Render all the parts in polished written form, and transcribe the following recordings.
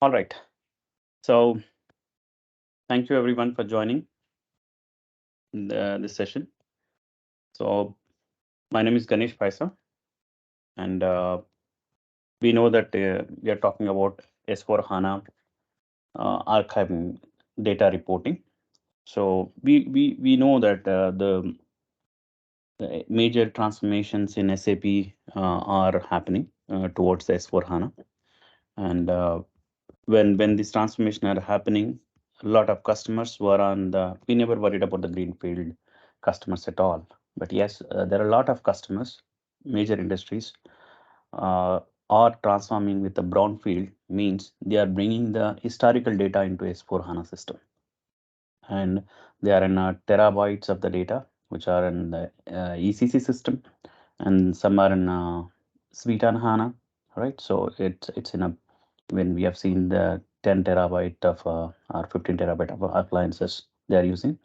All right. So thank you everyone for joining this session. So my name is Ganesh Paisa, and we know that we are talking about S4 HANA archiving data reporting. So we know that the major transformations in SAP are happening towards the S4 HANA, and when this transformation are happening, a lot of customers were on the. We never worried about the greenfield customers at all. But yes, there are a lot of customers, major industries, uh, are transforming with the brownfield. Means they are bringing the historical data into S4 HANA system, and they are in terabytes of the data, which are in the ECC system, and some are in Suite on HANA, right? So it's in a when we have seen the 10 terabyte of or 15 terabyte of appliances they are using.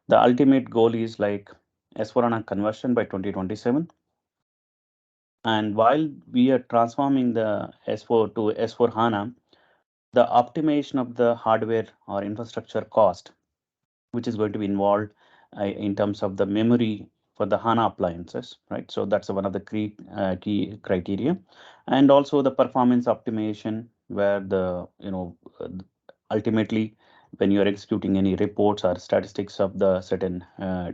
The ultimate goal is like S4HANA conversion by 2027. And while we are transforming the S4 to S4 HANA, the optimization of the hardware or infrastructure cost, which is going to be involved in terms of the memory for the HANA appliances, right? So that's one of the key criteria, and also the performance optimization, where ultimately when you are executing any reports or statistics of the certain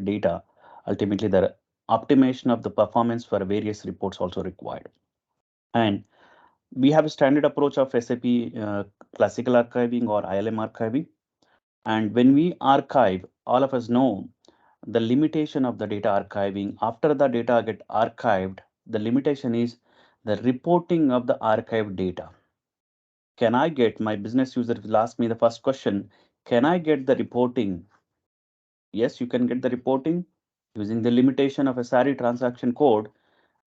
data, ultimately the optimization of the performance for various reports also required. And we have a standard approach of SAP classical archiving or ILM archiving. And when we archive, all of us know the limitation of the data archiving. After the data get archived, the limitation is the reporting of the archived data. Can I get, my business user will ask me the first question, can I get the reporting? Yes, you can get the reporting using the limitation of a SARI transaction code,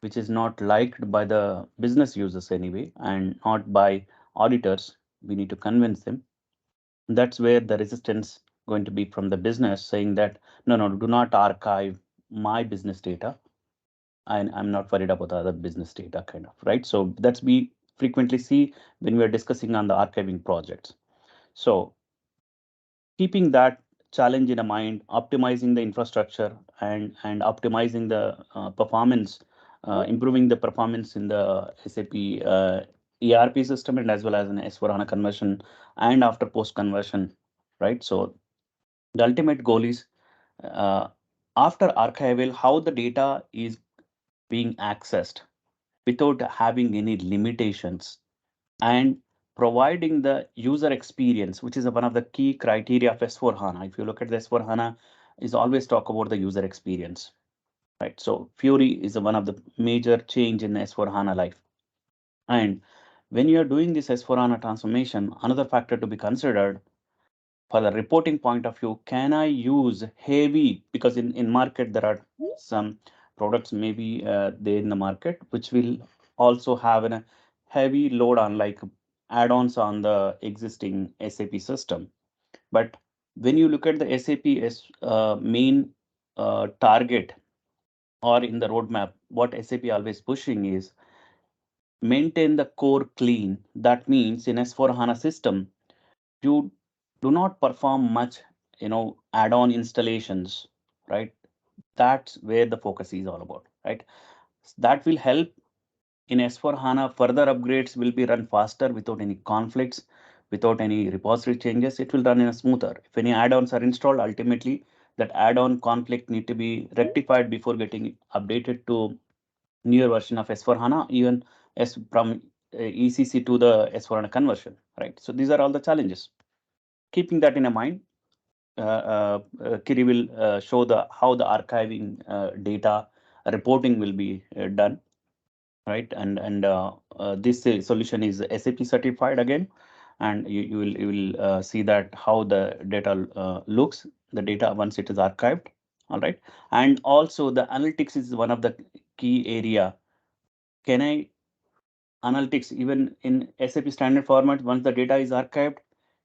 which is not liked by the business users anyway, and not by auditors. We need to convince them. That's where the resistance going to be from the business, saying that no, do not archive my business data, and I'm not worried about the other business data, kind of, right? So that's we frequently see when we are discussing on the archiving projects. So keeping that challenge in mind, optimizing the infrastructure, and optimizing the performance, improving the performance in the SAP ERP system, and as well as an S4HANA conversion and after post conversion, right? So the ultimate goal is uh, after archival, how the data is being accessed without having any limitations, and providing the user experience, which is one of the key criteria of S4 HANA. If you look at the S4 HANA, is always talk about the user experience, right? So Fiori is one of the major change in S4 HANA life. And when you are doing this S4 HANA transformation, another factor to be considered for the reporting point of view, can I use heavy, because in market there are some products maybe there in the market which will also have a heavy load on like add-ons on the existing SAP system. But when you look at the SAP as main target or in the roadmap, what SAP always pushing is maintain the core clean. That means in S4 HANA system, you do not perform much, add-on installations, right? That's where the focus is all about, right? That will help in S4 HANA. Further upgrades will be run faster without any conflicts, without any repository changes. It will run in a smoother. If any add-ons are installed, ultimately that add-on conflict need to be rectified before getting updated to newer version of S4 HANA, even as from ECC to the S4 HANA conversion, right? So these are all the challenges. Keeping that in mind, Kiri will show the how the archiving data reporting will be done, right? And this solution is SAP certified again, and you will see that how the data looks, the data once it is archived, all right. And also the analytics is one of the key area. Can I analytics even in SAP standard format? Once the data is archived,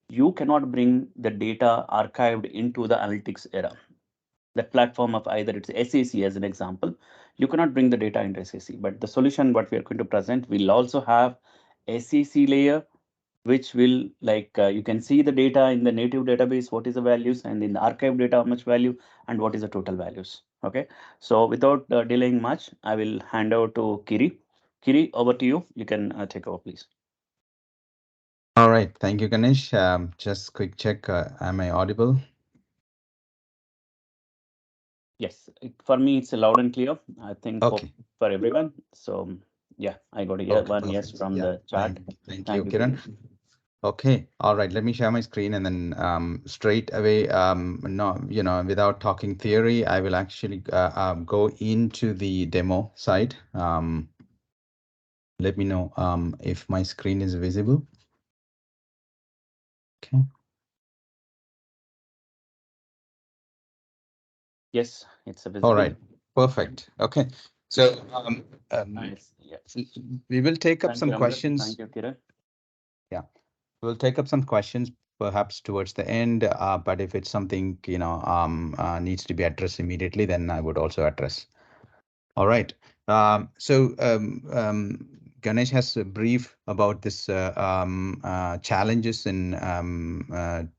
you cannot bring the data archived into the analytics era. The platform of either it's SAC as an example, you cannot bring the data into SAC. But the solution what we are going to present will also have SAC layer which will you can see the data in the native database, what is the values, and in the archive data, how much value, and what is the total values. Okay, so without delaying much, I will hand over to Kiri. Kiri, over to you. You can take over, please. All right, thank you, Ganesh. Just quick check, am I audible? Yes, for me it's loud and clear. I think Okay. for everyone. So yeah, I got a Okay, one yes perfect. from Yeah, the chat. thank you, Thank you, Kiran. Kiri. Okay, all right. Let me share my screen and then straight away, no, without talking theory, I will actually go into the demo side. Let me know if my screen is visible. Okay. Yes, it's a All visible. right. Perfect. Okay. So Nice. Yes. we will take up Thank you, some Ramdas. questions. Thank you, Kiran. Yeah. We'll take up some questions perhaps towards the end, but if it's something, needs to be addressed immediately, then I would also address. All right. Ganesh has a brief about this challenges in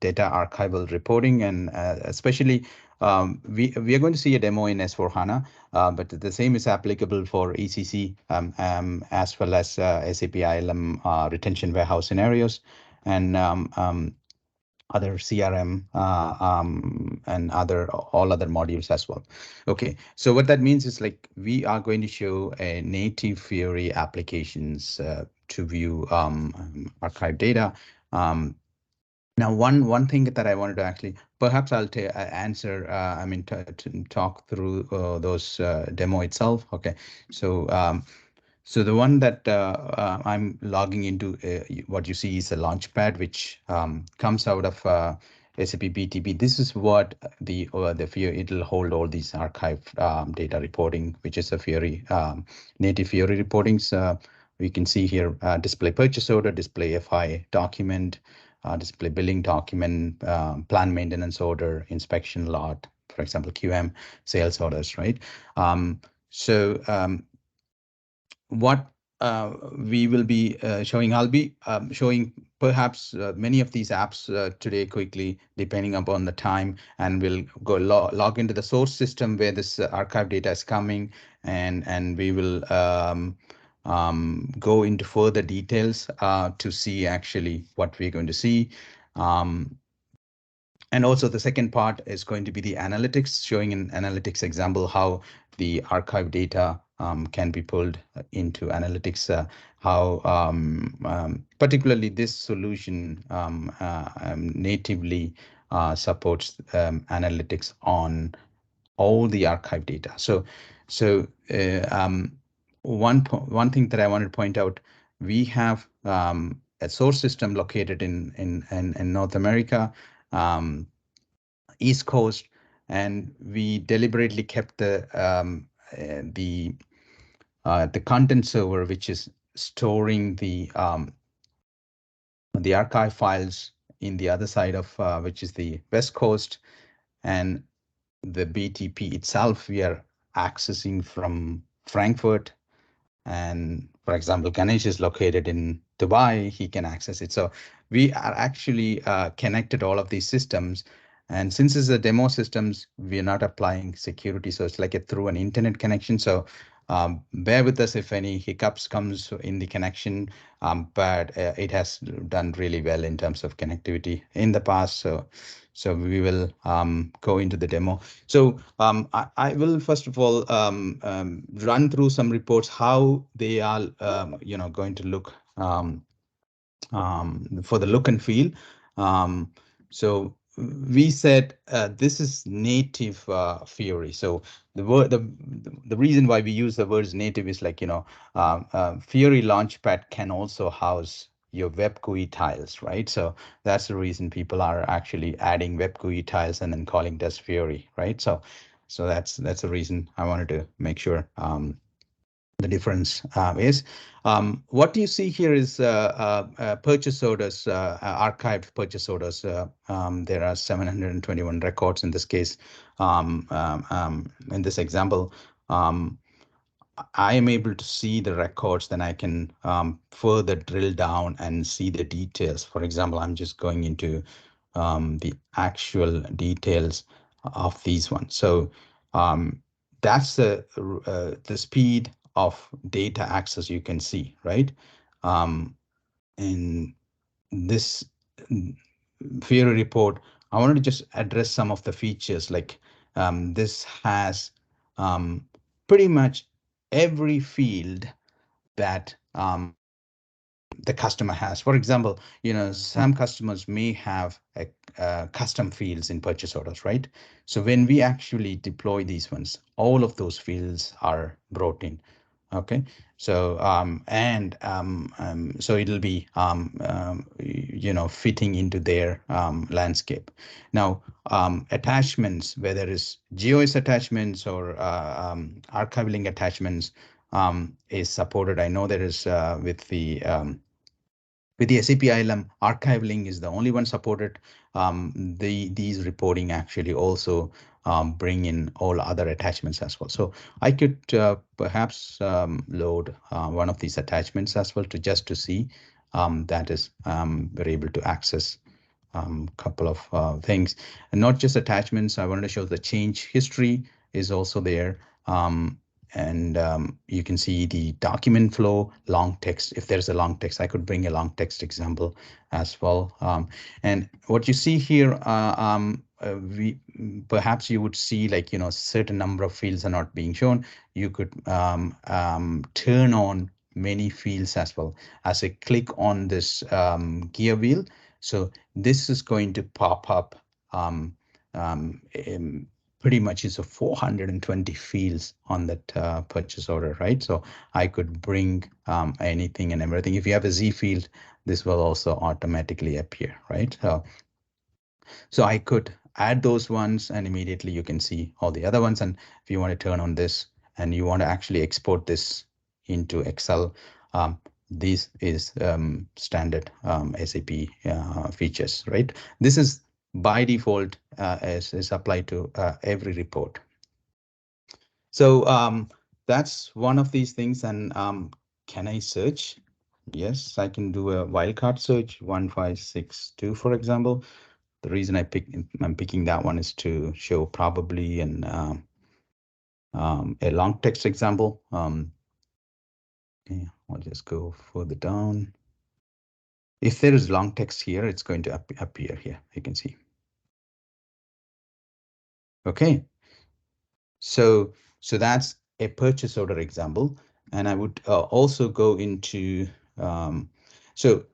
data archival reporting, and especially we are going to see a demo in S/4HANA, but the same is applicable for ECC as well as SAP ILM retention warehouse scenarios, and other CRM and all other modules as well. Okay, so what that means is like we are going to show a native Fiori applications to view archive data. Now, one thing that I wanted to actually, perhaps I'll answer, to talk through those demo itself. Okay, so so the one that I'm logging into, what you see is a launchpad, which comes out of SAP BTP. This is what the Fiori, it'll hold all these archive data reporting, which is a Fiori native Fiori reportings. We can see here display purchase order, display FI document, display billing document, plan maintenance order, inspection lot, for example, QM, sales orders, right? So what we will be showing, I'll be showing perhaps many of these apps today quickly, depending upon the time, and we'll go log into the source system where this archive data is coming, and we will go into further details to see actually what we're going to see. And also the second part is going to be the analytics, showing an analytics example how the archive data can be pulled into analytics, how particularly this solution natively supports analytics on all the archive data. One thing that I wanted to point out, we have a source system located in North America, East Coast, and we deliberately kept the content server, which is storing the archive files in the other side of which is the West Coast, and the BTP itself we are accessing from Frankfurt. And for example, Ganesh is located in Dubai, he can access it. So we are actually connected all of these systems. And since it's a demo systems, we are not applying security. So it's like through an internet connection. So bear with us if any hiccups comes in the connection, but it has done really well in terms of connectivity in the past. So we will go into the demo. So I will first of all run through some reports, how they are going to look for the look and feel. Um, so we said this is native Fiori. So the word the reason why we use the words native is like Fiori Launchpad can also house your web GUI tiles, right? So that's the reason people are actually adding web GUI tiles and then calling it as Fiori, right? So that's the reason I wanted to make sure the difference is. What you see here is purchase orders, archived purchase orders. There are 721 records in this case, in this example. I am able to see the records, then I can further drill down and see the details. For example, I'm just going into the actual details of these ones. So that's the speed of data access you can see, right? In this Fiori report, I wanted to just address some of the features. Like this has pretty much every field that the customer has. For example, some customers may have custom fields in purchase orders, right? So when we actually deploy these ones, all of those fields are brought in. Okay, so so it'll be fitting into their landscape. Now attachments, whether it's GOS attachments or archival attachments, is supported. I know there is with the SAP ILM archive is the only one supported. These reporting actually also bring in all other attachments as well. So I could perhaps load one of these attachments as well to see that is we're able to access couple of things, and not just attachments. I wanted to show the change history is also there. And you can see the document flow, long text. If there's a long text, I could bring a long text example as well. And what you see here, we perhaps you would see like, certain number of fields are not being shown. You could turn on many fields as well. As I click on this gear wheel, so this is going to pop up pretty much is a 420 fields on that purchase order, right? So I could bring anything and everything. If you have a Z field, this will also automatically appear, right? So I could add those ones and immediately you can see all the other ones. And if you want to turn on this and you want to actually export this into Excel, this is standard SAP features, right? This is by default is applied to every report. So that's one of these things. And can I search? Yes, I can do a wildcard search 1562, for example. The reason I'm picking that one is to show probably an a long text example. Okay, I'll just go further down. If there is long text here, it's going to appear here. You can see. Okay, so that's a purchase order example, and I would also go into so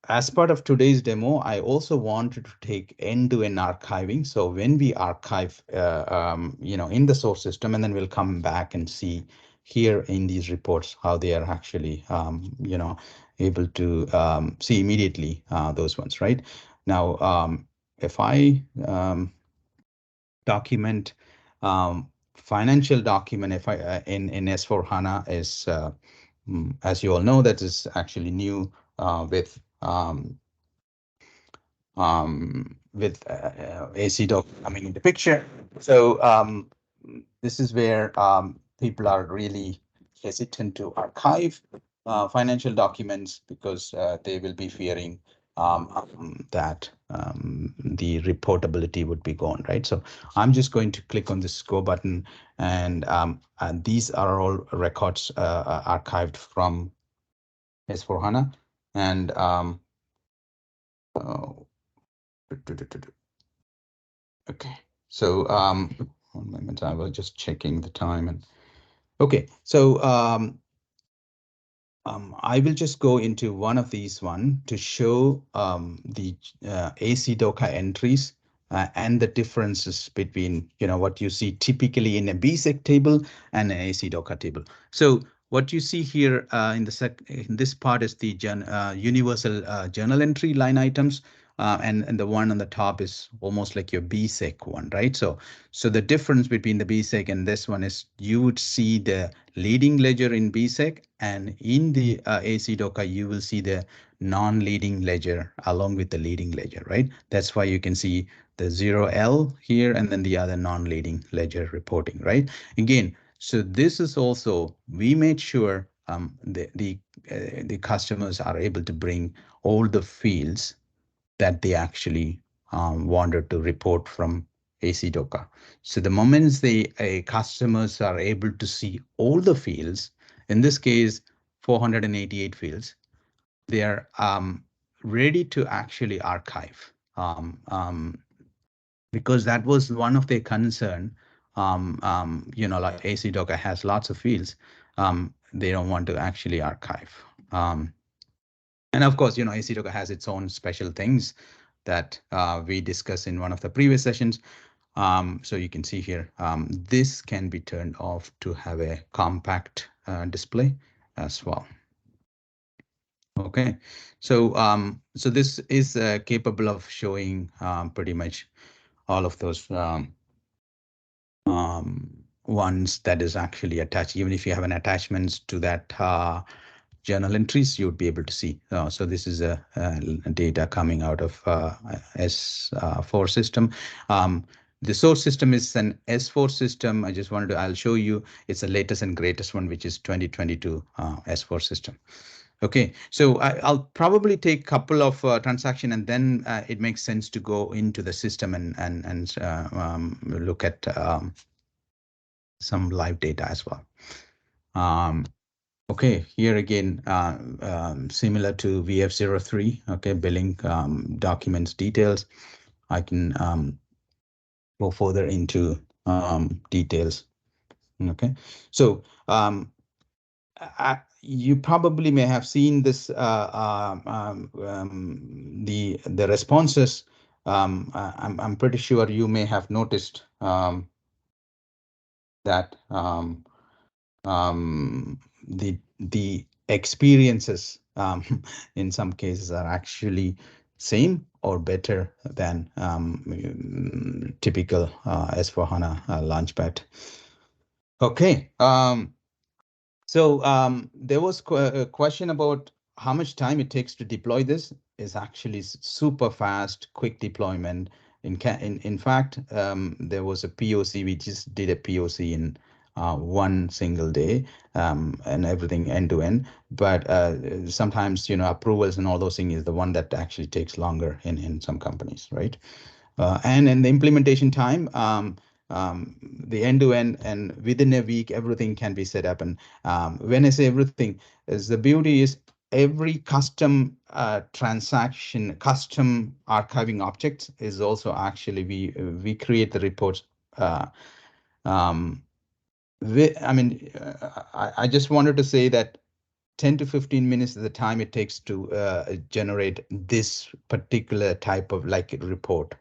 as part of today's demo, I also wanted to take end-to-end archiving. So when we archive, in the source system, and then we'll come back and see here in these reports how they are actually, able to see immediately those ones, right? Now, if I document financial document, if I in S4HANA is, as you all know, that is actually new with AC doc coming into picture. So this is where people are really hesitant to archive financial documents because they will be fearing that the reportability would be gone, right? So I'm just going to click on this go button, and these are all records archived from S4HANA. And okay, so 1 moment, I was just checking the time. And okay, so I will just go into one of these to show the AC Docker entries and the differences between what you see typically in a BSEC table and an AC Docker table. So what you see here in this part is the universal journal entry line items. And the one on the top is almost like your BSEC one, right? So the difference between the BSEC and this one is you would see the leading ledger in BSEC, and in the AC Docker, you will see the non-leading ledger along with the leading ledger, right? That's why you can see the 0L here and then the other non-leading ledger reporting, right? Again, So this is also, we made sure the customers are able to bring all the fields that they actually wanted to report from AC Docker. So the moments the customers are able to see all the fields, in this case 488 fields, they are ready to actually archive, because that was one of their concern. Like AC Docker has lots of fields, they don't want to actually archive. And of course, AC Docker has its own special things that we discussed in one of the previous sessions. So you can see here, this can be turned off to have a compact display as well. Okay, so so this is capable of showing pretty much all of those ones that is actually attached. Even if you have an attachments to that journal entries, you would be able to see. So this is a data coming out of S4 system. The source system is an S4 system. I'll show you, it's the latest and greatest one, which is 2022 S4 system. Okay, so I'll probably take a couple of transaction, and then it makes sense to go into the system and look at some live data as well. Okay, here again, similar to VF03, okay, billing documents details. I can go further into details. Okay, so you probably may have seen this, the responses. I'm pretty sure you may have noticed that the experiences in some cases are actually same or better than typical S4HANA Launchpad. Okay. So there was a question about how much time it takes to deploy this. Is actually super fast, quick deployment. In fact, there was a POC. We just did a POC in one single day, and everything end to end. But sometimes, approvals and all those things is the one that actually takes longer in some companies, right? And in the implementation time, the end-to-end, and within a week, everything can be set up. And when I say everything, is the beauty is every custom transaction, custom archiving objects is also actually we create the reports. I just wanted to say that 10 to 15 minutes is the time it takes to generate this particular type of report.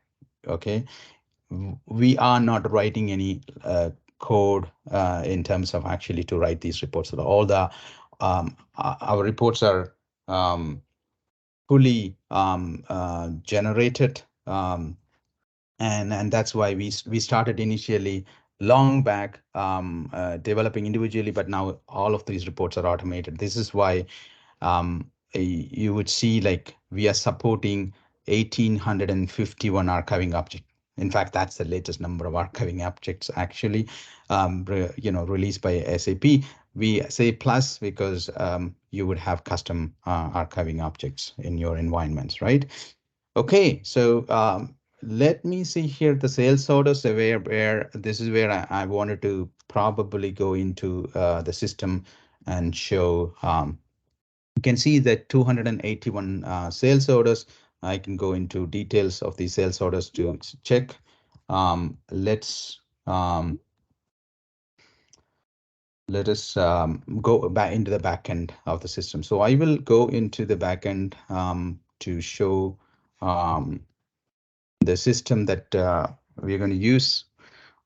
Okay, we are not writing any code in terms of actually to write these reports. All the our reports are fully generated, and that's why we started initially long back developing individually, but now all of these reports are automated. This is why you would see we are supporting 1851 archiving objects. In fact, that's the latest number of archiving objects actually, released by SAP. We say plus because you would have custom archiving objects in your environments, right? Okay, so let me see here the sales orders, where this is where I wanted to probably go into the system and show. You can see that 281 sales orders. I can go into details of these sales orders to check. Let us go back into the backend of the system. So I will go into the backend to show the system that we're going to use.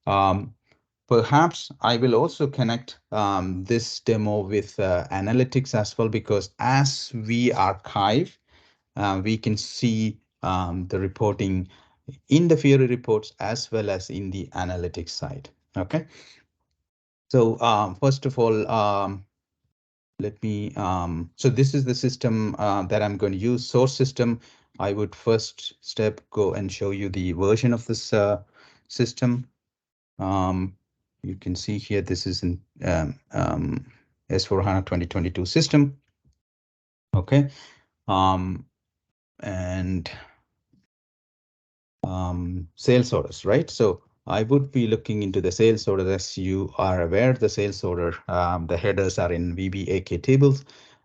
Perhaps I will also connect this demo with analytics as well, because as we archive, we can see the reporting in the Fiori reports as well as in the analytics side. Okay. So first of all, let me, so this is the system that I'm going to use, source system. I would first step go and show you the version of this system. You can see here, this is in S/4HANA 2022 system. Okay. And sales orders, right? So I would be looking into the sales order. As you are aware, the sales order, the headers are in VBAK tables.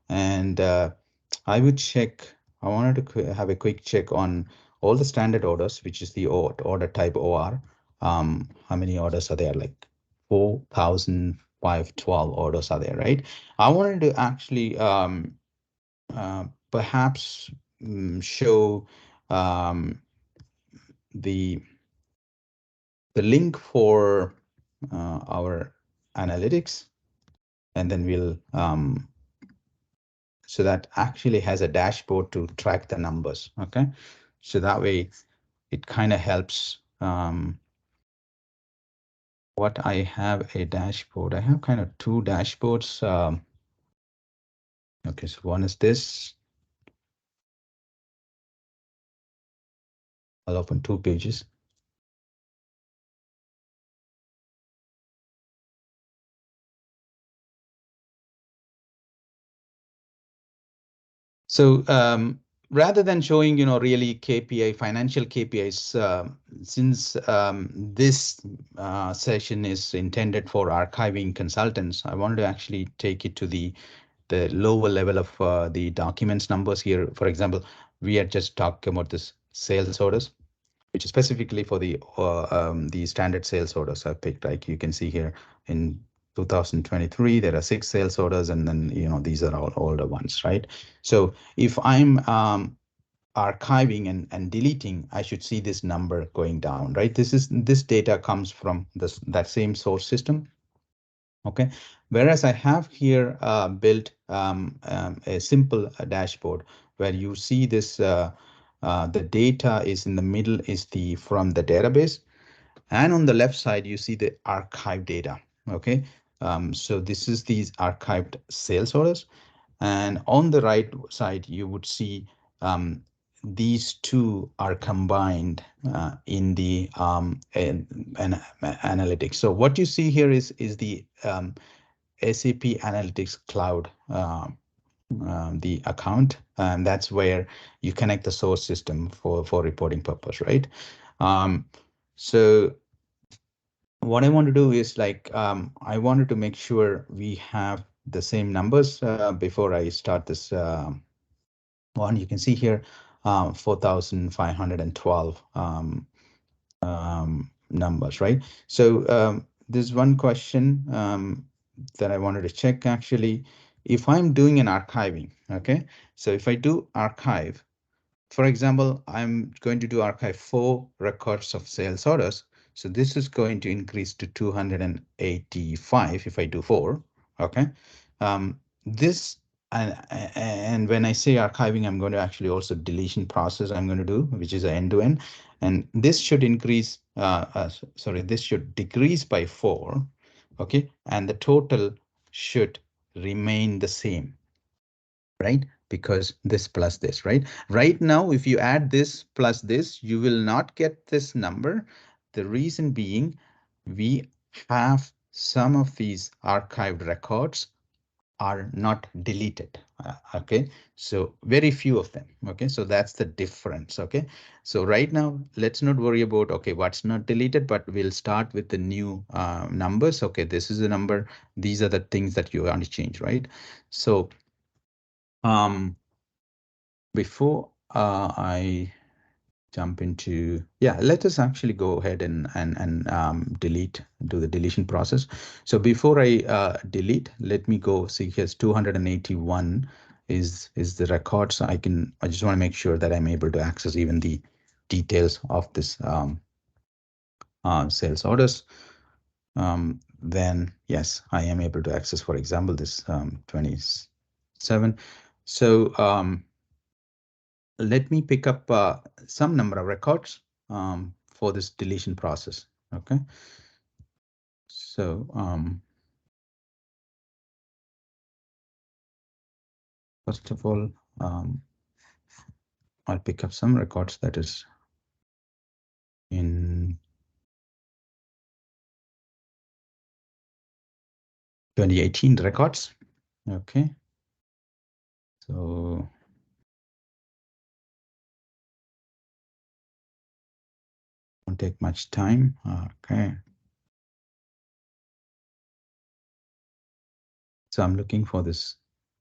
And I would check, I wanted to have a quick check on all the standard orders, which is the order type OR. How many orders are there? Like 4,512 orders are there, right? I wanted to actually perhaps show the link for our analytics, and then we'll so that actually has a dashboard to track the numbers. Okay, so that way it kind of helps. What I have a dashboard, I have kind of two dashboards. Okay, so one is this. I'll open two pages. So rather than showing, really KPI, financial KPIs, since this session is intended for archiving consultants, I wanted to actually take it to the lower level of the documents numbers here. For example, we are just talking about this sales orders, which is specifically for the standard sales orders I've picked. Like you can see here in 2023, there are 6 sales orders, and then these are all older ones, right? So if I'm archiving and deleting, I should see this number going down, right? This data comes from that same source system. Okay, whereas I have here built a simple dashboard where you see this the data is in the middle is from the database, and on the left side you see the archive data. Okay, so this is these archived sales orders, and on the right side you would see these two are combined in the analytics. So what you see here is the SAP Analytics Cloud, the account, and that's where you connect the source system for reporting purpose, right? So what I want to do is like I wanted to make sure we have the same numbers before I start this one. You can see here 4,512 numbers, right? So there's one question that I wanted to check actually. If I'm doing an archiving, okay, so if I do archive, for example, I'm going to do archive 4 records of sales orders. So this is going to increase to 285 if I do 4. Okay. This and when I say archiving, I'm going to actually also deletion process I'm going to do, which is an end-to-end. And this should increase, sorry, this should decrease by 4. Okay. And the total should remain the same, right? Because this plus this, right? Right now, if you add this plus this, you will not get this number. The reason being, we have some of these archived records are not deleted. Okay, so very few of them. Okay, so that's the difference. Okay, so right now let's not worry about okay what's not deleted, but we'll start with the new numbers. Okay, this is the number, these are the things that you want to change, right? So before I jump into, yeah, let us actually go ahead and do the deletion process. So before I delete, let me go see here's 281 is the record. So I just want to make sure that I'm able to access even the details of this sales orders. Then yes, I am able to access, for example, this 27. So let me pick up some number of records for this deletion process. Okay. So first of all, I'll pick up some records that is in 2018 records. Okay. So won't take much time. Okay. So I'm looking for this.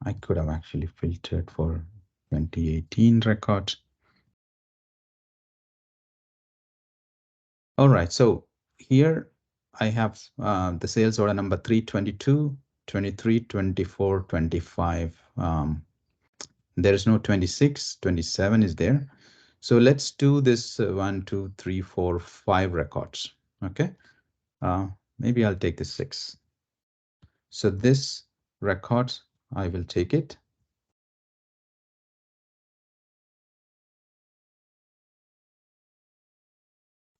I could have actually filtered for 2018 records. All right. So here I have the sales order number 322, 23, 24, 25. There is no 26, 27 is there. So let's do this 1, 2, 3, 4, 5 records. Okay. Maybe I'll take the 6. So this records, I will take it.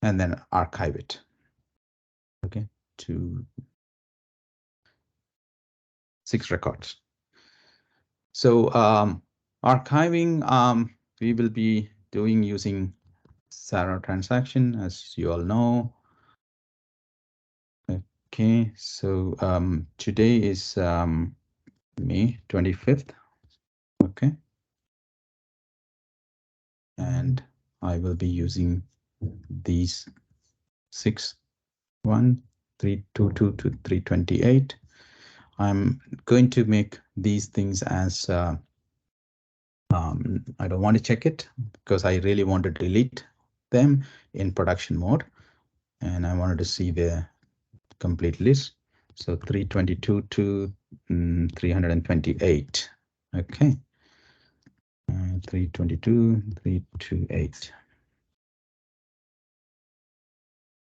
And then archive it. Okay. 2, 6 records. So archiving, we will be doing using Sarah transaction, as you all know. Okay, so today is May 25th. Okay. And I will be using these 6, 1, 3, 2, 2 to 328. I'm going to make these things as I don't want to check it because I really want to delete them in production mode. And I wanted to see the complete list. So 322 to 328. Okay. 322, 328.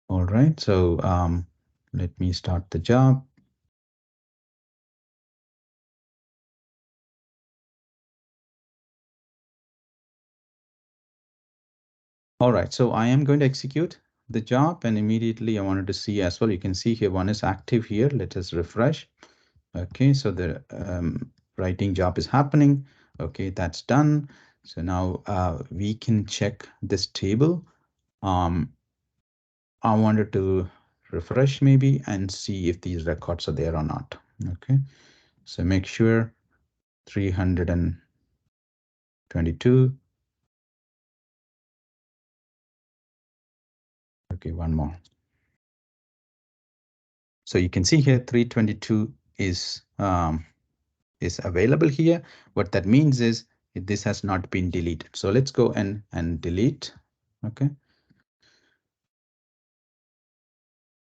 All right. So let me start the job. All right. So I am going to execute the job, and immediately I wanted to see as well. You can see here one is active here. Let us refresh. Okay. So the writing job is happening. Okay. That's done. So now we can check this table. I wanted to refresh maybe and see if these records are there or not. Okay, so make sure 322. Okay, one more. So you can see here 322 is available here. What that means is this has not been deleted. So let's go and delete. Okay.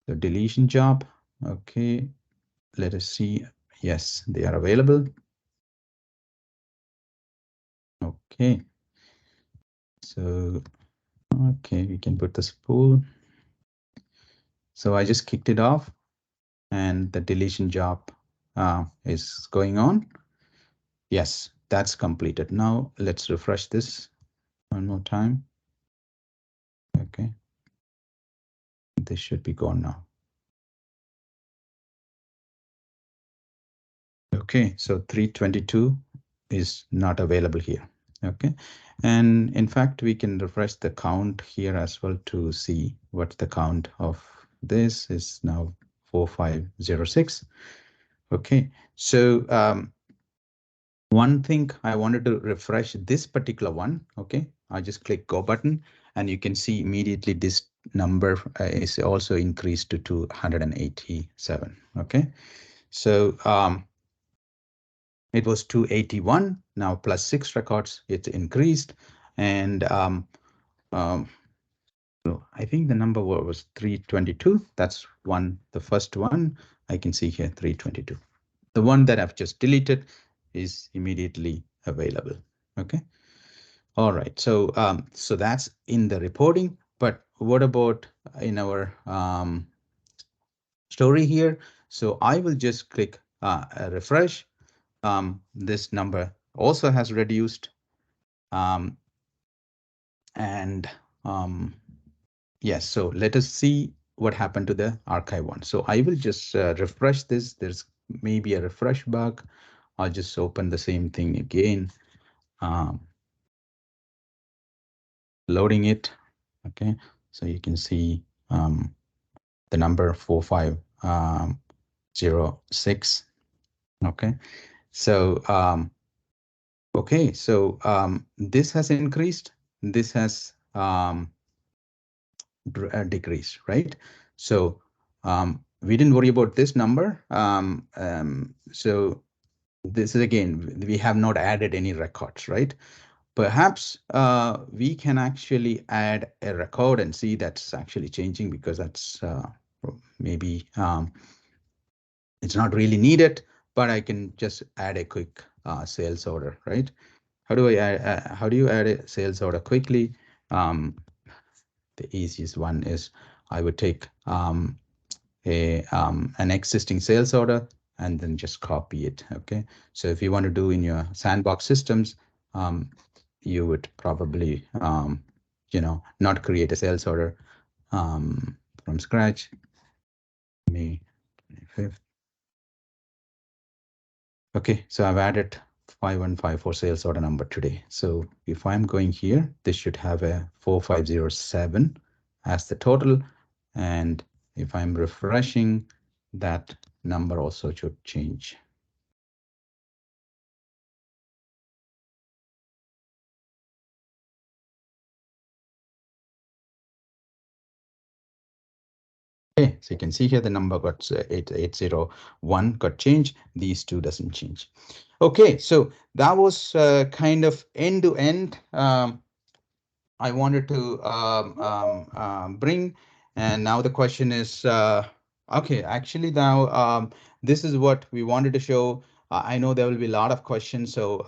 The deletion job. Okay. Let us see. Yes, they are available. Okay. So, okay, we can put the spool. So I just kicked it off and the deletion job is going on. Yes, that's completed. Now let's refresh this one more time. Okay. This should be gone now. Okay, so 322 is not available here. Okay, and in fact, we can refresh the count here as well to see what the count of this is now 4506. Okay, so one thing I wanted to refresh this particular one. Okay, I just click go button and you can see immediately this number is also increased to 287. Okay, so it was 281. Now plus 6 records, it's increased. And so I think the number was 322. That's one, the first one. I can see here 322. The one that I've just deleted is immediately available. Okay. All right. So so that's in the reporting. But what about in our story here? So I will just click refresh. This number also has reduced. Yes, so let us see what happened to the archive one. So I will just refresh this. There's maybe a refresh bug. I'll just open the same thing again. Loading it. Okay, so you can see the number 4506. Okay, so this has increased, this has decreased, right? So we didn't worry about this number. So this is, again, we have not added any records, right? Perhaps we can actually add a record and see that's actually changing, because that's maybe it's not really needed, but I can just add a quick sales order, right? How do I add, how do you add a sales order quickly? The easiest one is I would take an existing sales order and then just copy it. Okay, so if you want to do in your sandbox systems, you would probably not create a sales order from scratch. May 25th. Okay, so I've added 5154 sales order number today. So if I'm going here, this should have a 4507 as the total. And if I'm refreshing, that number also should change. Okay, so you can see here the number got 8801 got changed. These two doesn't change. Okay, so that was kind of end to end. I wanted to bring, and now the question is, okay, actually now this is what we wanted to show. I know there will be a lot of questions, so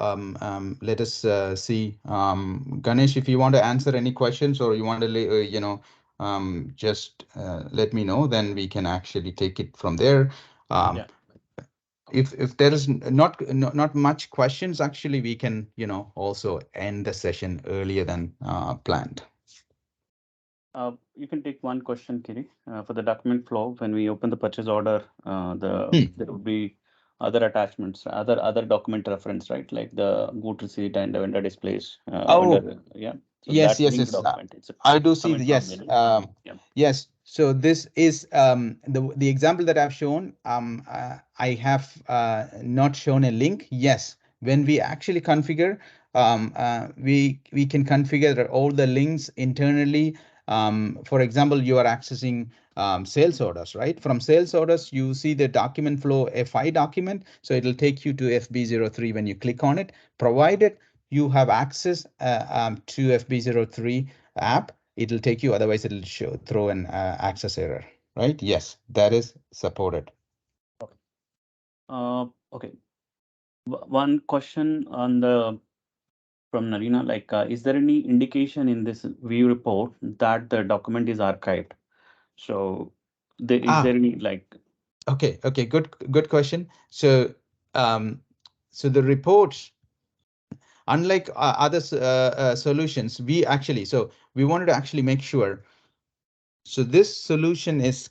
let us see. Ganesh, if you want to answer any questions, or you want to, just let me know, then we can actually take it from there. Yeah. If there is not much questions, actually, we can, also end the session earlier than planned. You can take one question, Kiri. For the document flow, when we open the purchase order, there would be other attachments, other document reference, right? Like the good receipt and the vendor displays. Oh, Yeah. So yes, that yes, link yes. document, it's I do see. coming from Yes, there. Yeah. yes. So this is the example that I've shown. I have not shown a link. Yes, when we actually configure, we can configure all the links internally. For example, you are accessing sales orders, right? From sales orders, you see the document flow FI document. So it'll take you to FB03 when you click on it, provided you have access to FB03 app, it'll take you, otherwise it'll throw an access error, right? Yes, that is supported. Okay. Okay. One question on the from Narina, like, is there any indication in this view report that the document is archived? So, is there any like? Okay, good question. So, so the reports, unlike other solutions, we wanted to actually make sure. So this solution is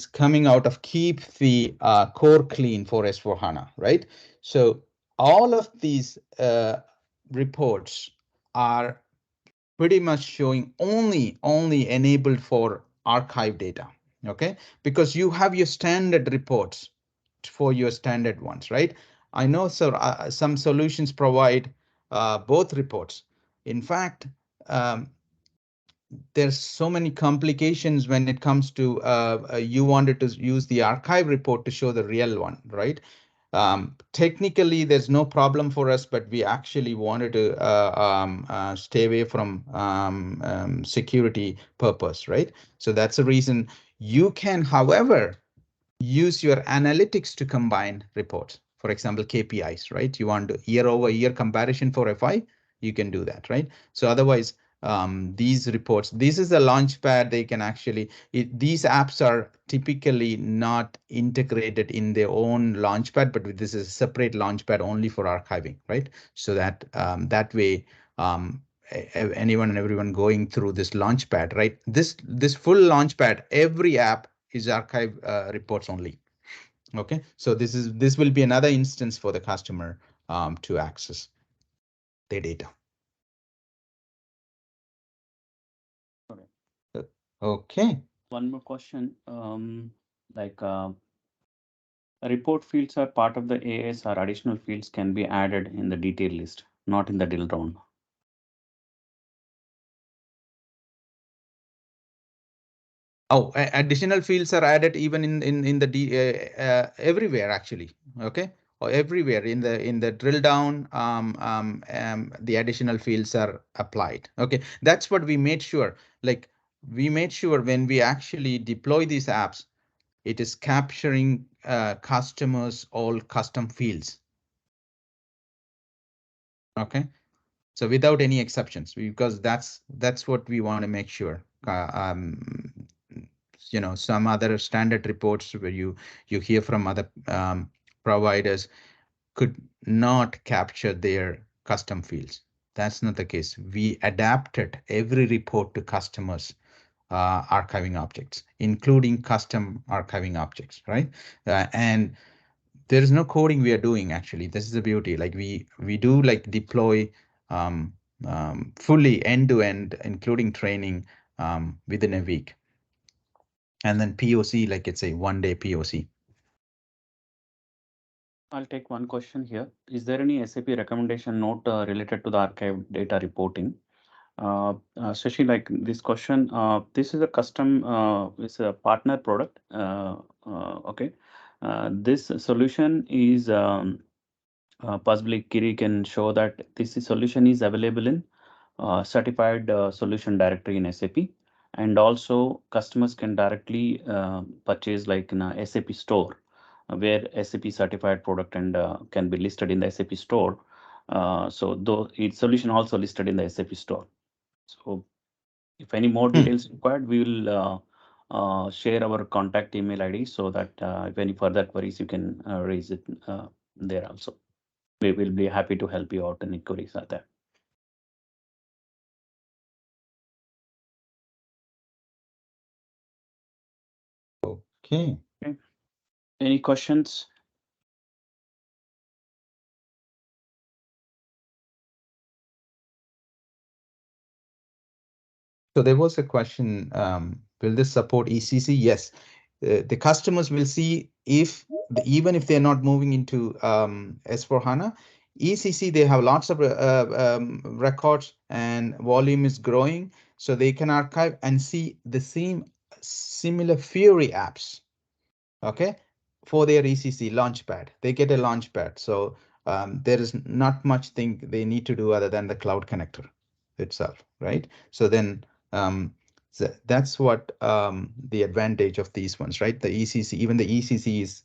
coming out of keep the core clean for S/4HANA, right? So all of these reports are pretty much showing only enabled for archive data, okay? Because you have your standard reports for your standard ones, right? I know, so some solutions provide both reports. In fact, there's so many complications when it comes to you wanted to use the archive report to show the real one, right? Technically, there's no problem for us, but we actually wanted to stay away from security purpose, right? So that's the reason you can, however, use your analytics to combine reports. For example, KPIs, right? You want year-over-year comparison for FI, you can do that, right? So otherwise, these reports, this is a launchpad. They can actually, these apps are typically not integrated in their own launchpad, but this is a separate launchpad only for archiving, right? So that that way, anyone and everyone going through this launchpad, right? This full launchpad, every app is archive reports only. Okay, so this will be another instance for the customer to access their data. Okay. One more question. Like, Report fields are part of the AS or additional fields can be added in the detail list, not in the drill down. Oh, additional fields are added even in the everywhere actually. Okay, or everywhere in the drill down, the additional fields are applied. Okay, that's what we made sure. Like we made sure when we actually deploy these apps, it is capturing customers all custom fields. Okay, so without any exceptions, because that's what we want to make sure. You know, some other standard reports where you hear from other providers could not capture their custom fields. That's not the case. We adapted every report to customers archiving objects, including custom archiving objects, right? And there is no coding we are doing actually. This is the beauty. Like we do like deploy um, fully end to end, including training within a week. And then POC, like it's a 1-day POC. I'll take one question here. Is there any SAP recommendation note related to the archive data reporting? Shashi, like this question, this is a custom, it's a partner product. Okay. This solution is possibly Kiri can show that this solution is available in certified solution directory in SAP. And also customers can directly purchase like in a SAP store where SAP certified product and can be listed in the SAP store. So though its solution also listed in the SAP store. So if any more details required, we will share our contact email ID so that if any further queries, you can raise it there also. We will be happy to help you out in queries are there. Okay. Okay. Any questions? So there was a question, will this support ECC? Yes. The customers will see if even if they're not moving into S/4HANA, ECC, they have lots of records and volume is growing, so they can archive and see the similar Fiori apps. Okay, for their ECC launchpad, they get a launchpad. So there is not much thing they need to do other than the cloud connector itself, right? So then that's what the advantage of these ones, right? The ECC, even the ECC is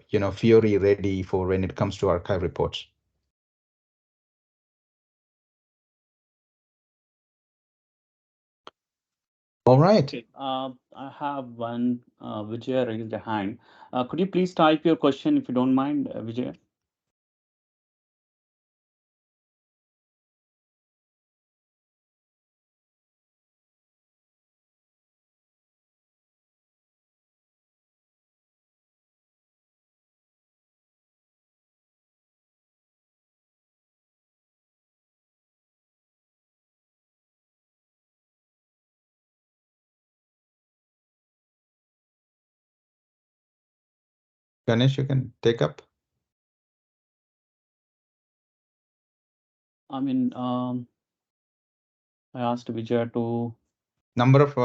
you know, Fiori ready for when it comes to archive reports. All right. Okay. I have one Vijay raised a hand. Could you please type your question if you don't mind, Vijay? Ganesh, you can take up. I mean, I asked Vijay to. Number of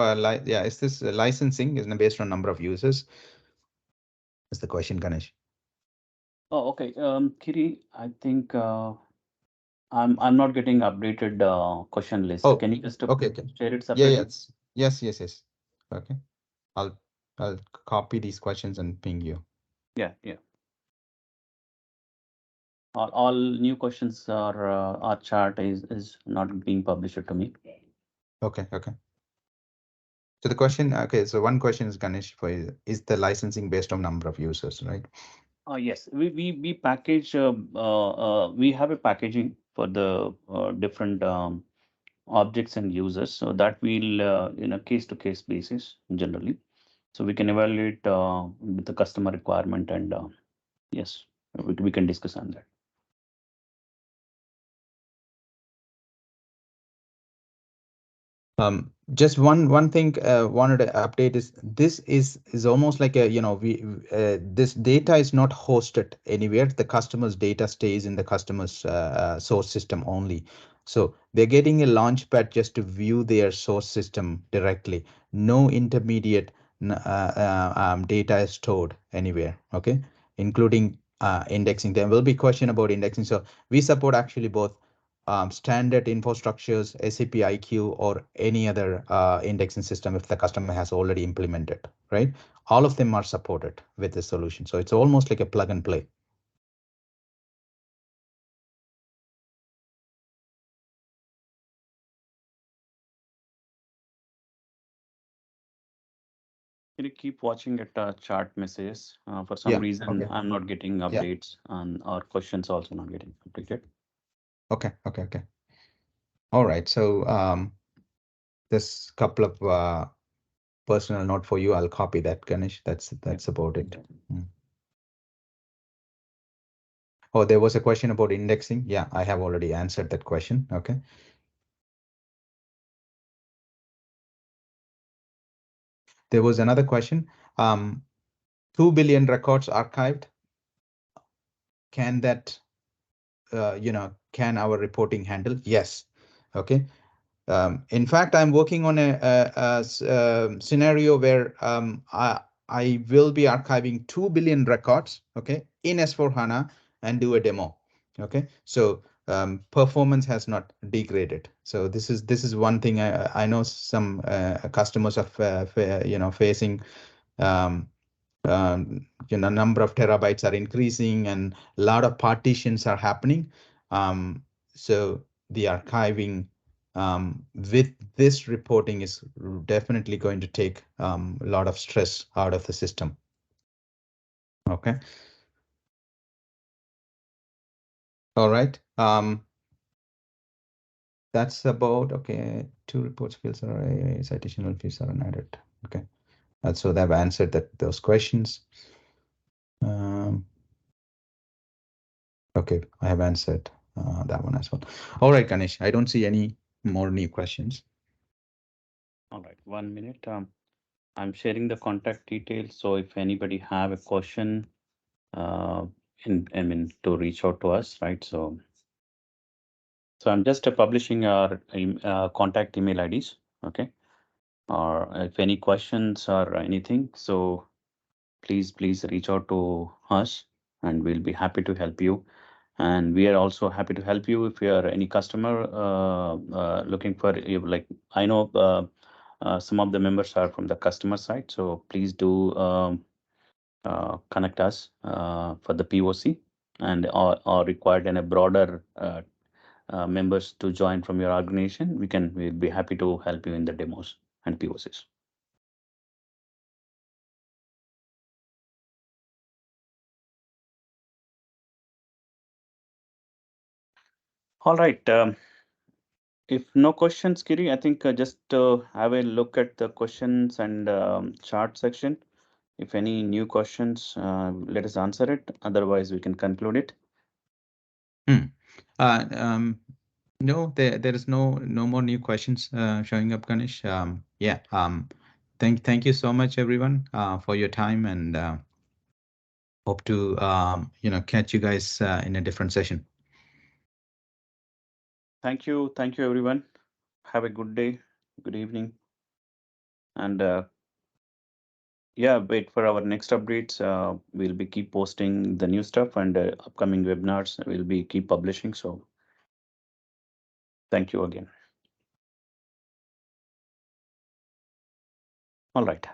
yeah, is this licensing is based on number of users? Is the question, Ganesh? Oh, okay. Kiri, I think I'm not getting updated question list. Oh, Can you just okay, okay. share it Yeah, separately? yes. Okay, I'll copy these questions and ping you. Yeah, yeah. All new questions are our chart is not being published to me. Okay. So the question, okay, so one question is, Ganesh, for you, is the licensing based on number of users, right? Yes, we package. We have a packaging for the different objects and users, so that we'll in a case to case basis generally. So we can evaluate with the customer requirement and yes, we can discuss on that. Just one thing wanted to update is this is almost like a, we this data is not hosted anywhere. The customer's data stays in the customer's source system only. So they're getting a launchpad just to view their source system directly. No intermediate data is stored anywhere. Okay, including indexing. There will be question about indexing. So we support actually both standard infrastructures, SAP IQ, or any other indexing system if the customer has already implemented, right? All of them are supported with this solution. So it's almost like a plug and play. Can you keep watching at chart messages? For some Yeah. reason, Okay. I'm not getting Yeah. updates, and our questions also not getting updated. Okay. Okay. Okay. All right. So this couple of personal note for you. I'll copy that, Ganesh. That's about it. Mm. Oh, there was a question about indexing. Yeah, I have already answered that question. Okay. There was another question. 2 billion records archived. Can that, can our reporting handle? Yes. Okay. In fact, I'm working on a scenario where I will be archiving 2 billion records, okay, in S/4HANA and do a demo. Okay, so performance has not degraded. So this is one thing I know some customers are facing. Um, Number of terabytes are increasing and a lot of partitions are happening. So the archiving with this reporting is definitely going to take a lot of stress out of the system. Okay. All right. That's about, okay. 2 reports fields are citational fields are added. Okay. So they've answered those questions. Okay, I have answered that one as well. All right, Ganesh, I don't see any more new questions. All right, 1 minute. I'm sharing the contact details. So if anybody have a question, I mean, to reach out to us, right? So I'm just publishing our contact email IDs, okay? Or if any questions or anything, so please reach out to us, and we'll be happy to help you. And we are also happy to help you if you are any customer looking for, like, I know some of the members are from the customer side, so please do connect us for the POC, and or required in a broader members to join from your organization. We'll be happy to help you in the demos and POCs. All right. If no questions, Kiri, I think just have a look at the questions and chart section. If any new questions, let us answer it. Otherwise, we can conclude it. No, there is no more new questions showing up, Ganesh. Yeah. Thank you so much, everyone, for your time, and hope to catch you guys in a different session. Thank you, everyone. Have a good day, good evening, and yeah, wait for our next updates. We'll be keep posting the new stuff, and upcoming webinars we'll be keep publishing. So thank you again. All right.